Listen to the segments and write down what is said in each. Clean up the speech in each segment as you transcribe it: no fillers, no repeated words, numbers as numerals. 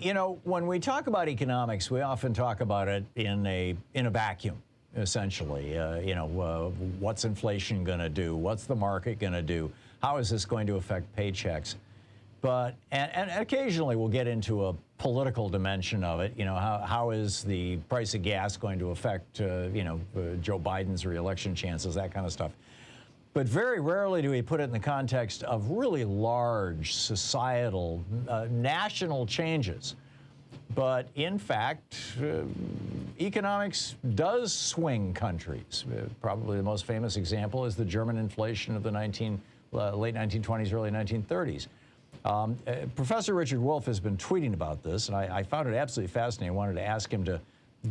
You know, when we talk about economics, we often talk about it in a vacuum, essentially. What's inflation going to do? What's the market going to do? How is this going to affect paychecks? But and occasionally we'll get into a political dimension of it. You know, how is the price of gas going to affect Joe Biden's reelection chances, that kind of stuff. But very rarely do we put it in the context of really large societal, national changes. But in fact, economics does swing countries. Probably the most famous example is the German inflation of the late 1920s, early 1930s. Professor Richard Wolff has been tweeting about this, and I found it absolutely fascinating. I wanted to ask him to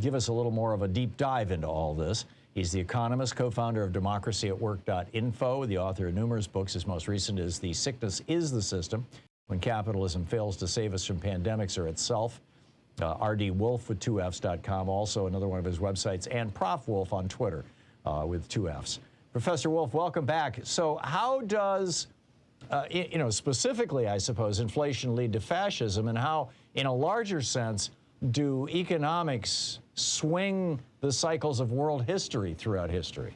give us a little more of a deep dive into all this. He's the economist, co-founder of democracyatwork.info, the author of numerous books. His most recent is The Sickness is the System, When Capitalism Fails to Save Us from Pandemics or Itself. rdwolf with 2Fs.com, also another one of his websites, and Prof. Wolf on Twitter with 2Fs. Professor Wolff, welcome back. So how does, specifically, I suppose, inflation lead to fascism, and how, in a larger sense, do economics swing the cycles of world history throughout history?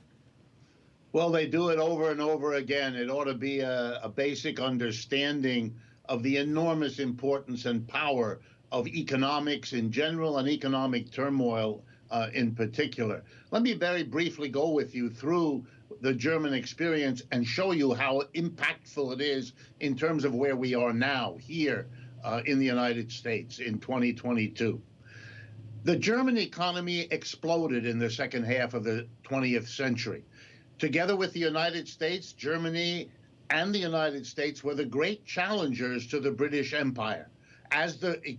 Well, they do it over and over again. It ought to be a basic understanding of the enormous importance and power of economics in general and economic turmoil in particular. Let me very briefly go with you through the German experience and show you how impactful it is in terms of where we are now, here in the United States in 2022. The German economy exploded in the second half of the 20th century. Together with the United States, Germany and the United States were the great challengers to the British Empire. As the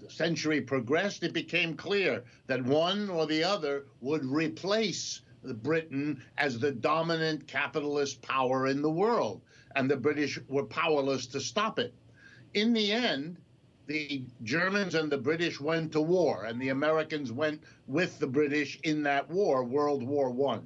century progressed, it became clear that one or the other would replace Britain as the dominant capitalist power in the world, and the British were powerless to stop it. In the end, the Germans and the British went to war, and the Americans went with the British in that war, World War I.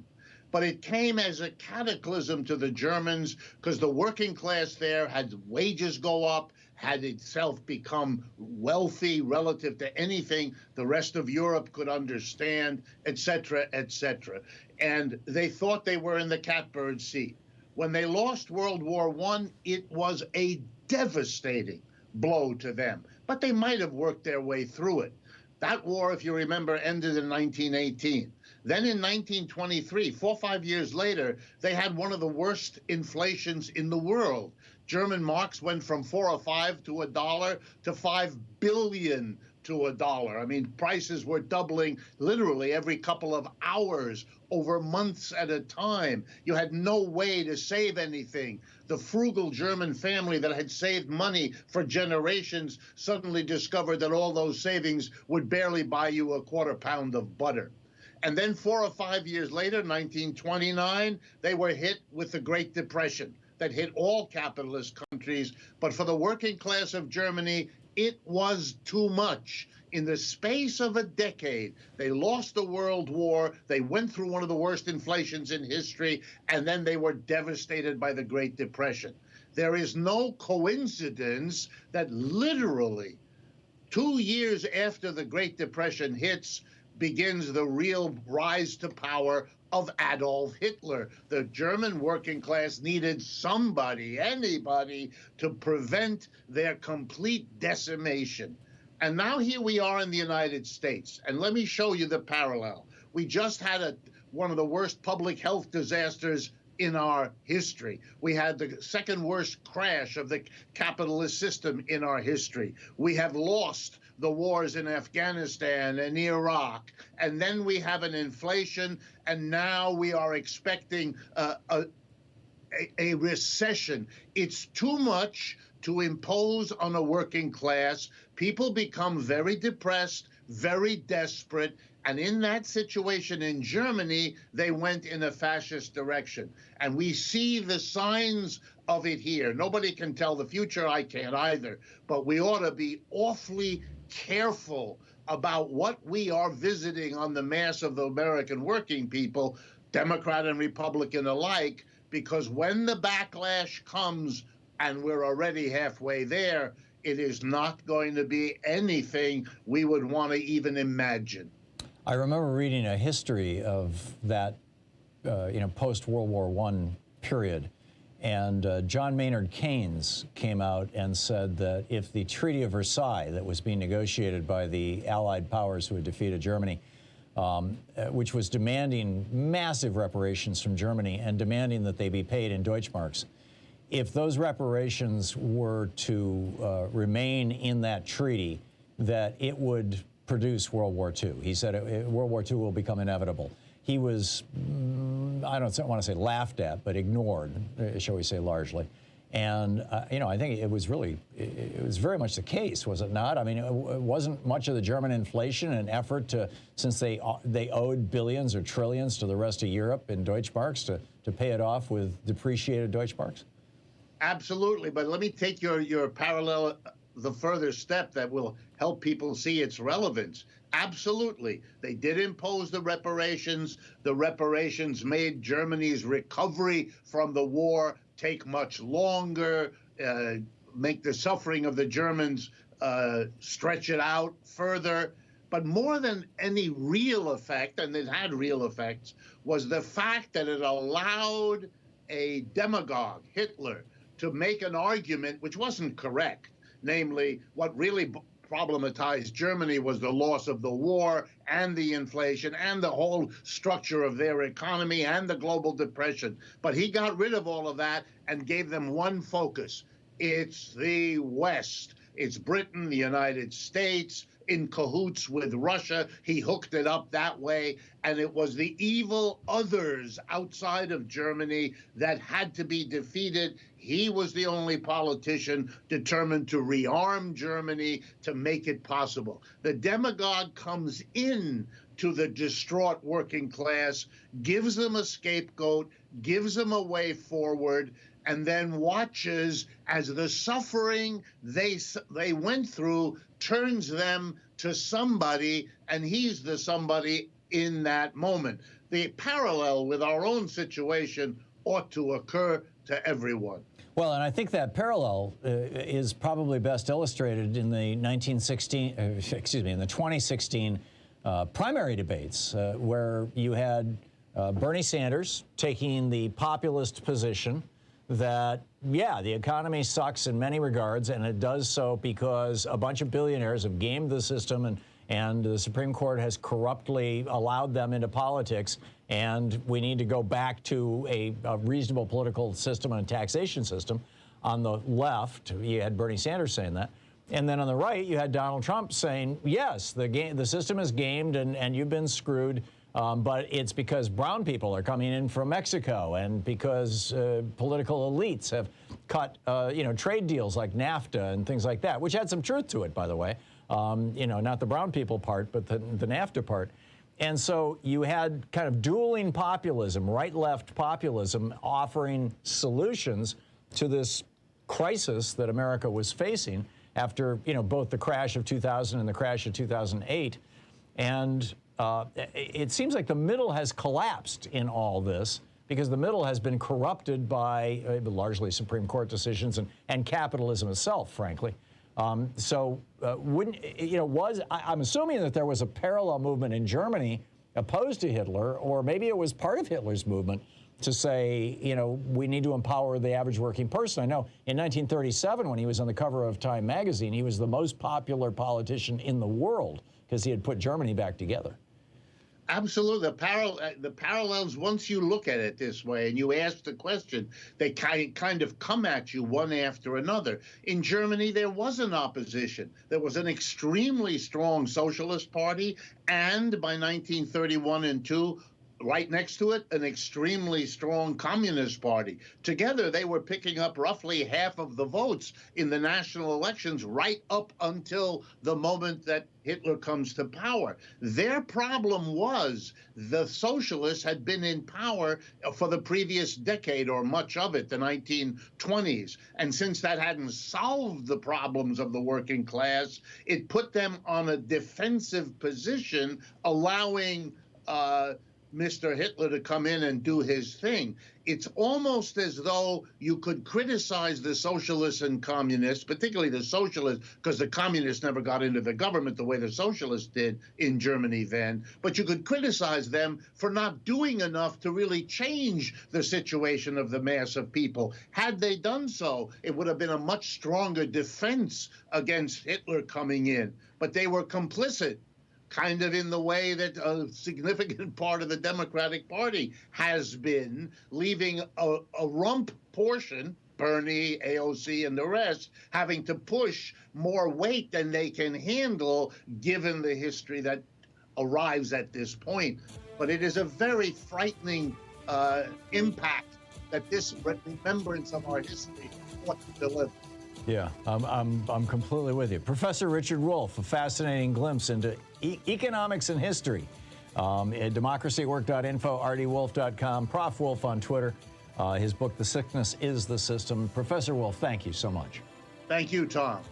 But it came as a cataclysm to the Germans because the working class there had wages go up, had itself become wealthy relative to anything the rest of Europe could understand, et cetera, et cetera. And they thought they were in the catbird seat. When they lost World War I, it was a devastating blow to them, but they might have worked their way through it. That war, if you remember, ended in 1918. Then in 1923, 4 or 5 years later, they had one of the worst inflations in the world. German marks went from 4 or 5 to $1 to 5 billion to $1. I mean, prices were doubling literally every couple of hours over months at a time. You had no way to save anything. The frugal German family that had saved money for generations suddenly discovered that all those savings would barely buy you a quarter pound of butter. And then 4 or 5 years later, 1929, they were hit with the Great Depression that hit all capitalist countries. But for the working class of Germany, it was too much. In the space of a decade, they lost the World War, they went through one of the worst inflations in history, and then they were devastated by the Great Depression. There is no coincidence that literally 2 years after the Great Depression hits, begins the real rise to power of Adolf Hitler. The German working class needed somebody, anybody, to prevent their complete decimation. And now here we are in the United States. And let me show you the parallel. We just had one of the worst public health disasters in our history. We had the second worst crash of the capitalist system in our history. We have lost the wars in Afghanistan and Iraq, and then we have an inflation, and now we are expecting a recession. It's too much to impose on a working class. People become very depressed, very desperate, and in that situation in Germany, they went in a fascist direction. And we see the signs of it here. Nobody can tell the future, I can't either, but we ought to be awfully careful about what we are visiting on the mass of the American working people, Democrat and Republican alike, because when the backlash comes, and we're already halfway there, it is not going to be anything we would want to even imagine. I remember reading a history of that, post-World War I period. And John Maynard Keynes came out and said that if the Treaty of Versailles that was being negotiated by the Allied powers who had defeated Germany, which was demanding massive reparations from Germany and demanding that they be paid in Deutschmarks, if those reparations were to remain in that treaty, that it would produce World War II. He said World War II will become inevitable. He was, I don't want to say laughed at, but ignored, shall we say, largely. And, I think it was very much the case, was it not? I mean, it wasn't much of the German inflation an effort to, since they owed billions or trillions to the rest of Europe in Deutschmarks, to pay it off with depreciated Deutschmarks? Absolutely. But let me take your parallel the further step that will help people see its relevance. Absolutely. They did impose the reparations. The reparations made Germany's recovery from the war take much longer, make the suffering of the Germans stretch it out further. But more than any real effect, and it had real effects, was the fact that it allowed a demagogue, Hitler, to make an argument which wasn't correct. Namely, what really problematized Germany was the loss of the war and the inflation and the whole structure of their economy and the global depression. But he got rid of all of that and gave them one focus. It's the West. It's Britain, the United States, in cahoots with Russia. He hooked it up that way. And it was the evil others outside of Germany that had to be defeated. He was the only politician determined to rearm Germany to make it possible. The demagogue comes in to the distraught working class, gives them a scapegoat, gives them a way forward, and then watches as the suffering they went through turns them to somebody, and he's the somebody in that moment. The parallel with our own situation ought to occur to everyone. Well, and I think that parallel is probably best illustrated in the 2016 primary debates, where you had Bernie Sanders taking the populist position that, yeah, the economy sucks in many regards, and it does so because a bunch of billionaires have gamed the system, and the Supreme Court has corruptly allowed them into politics, and we need to go back to a reasonable political system and a taxation system. On the left, you had Bernie Sanders saying that. And then on the right, you had Donald Trump saying, yes, the system is gamed and you've been screwed, but it's because brown people are coming in from Mexico and because political elites have cut, trade deals like NAFTA and things like that, which had some truth to it, by the way. Not the brown people part, but the NAFTA part. And so you had kind of dueling populism, right-left populism, offering solutions to this crisis that America was facing after, both the crash of 2000 and the crash of 2008. And it seems like the middle has collapsed in all this because the middle has been corrupted by largely Supreme Court decisions and capitalism itself, frankly. I'm assuming that there was a parallel movement in Germany opposed to Hitler, or maybe it was part of Hitler's movement to say, we need to empower the average working person. I know in 1937, when he was on the cover of Time magazine, he was the most popular politician in the world because he had put Germany back together. Absolutely. The parallels, once you look at it this way and you ask the question, they kind of come at you one after another. In Germany, there was an opposition. There was an extremely strong socialist party, and by 1931 and 2, right next to it, an extremely strong communist party. Together, they were picking up roughly half of the votes in the national elections right up until the moment that Hitler comes to power. Their problem was the socialists had been in power for the previous decade, or much of it, the 1920s. And since that hadn't solved the problems of the working class, it put them on a defensive position, allowing Mr. Hitler to come in and do his thing. It's almost as though you could criticize the socialists and communists, particularly the socialists, because the communists never got into the government the way the socialists did in Germany then, but you could criticize them for not doing enough to really change the situation of the mass of people. Had they done so, it would have been a much stronger defense against Hitler coming in. But they were complicit, kind of in the way that a significant part of the Democratic Party has been, leaving a rump portion, Bernie, AOC, and the rest, having to push more weight than they can handle, given the history that arrives at this point. But it is a very frightening impact that this remembrance of our history ought to deliver. Yeah, I'm completely with you. Professor Richard Wolff, a fascinating glimpse into economics and history. At democracyatwork.info, rdwolf.com, Prof. Wolff on Twitter. His book, The Sickness is the System. Professor Wolff, thank you so much. Thank you, Tom.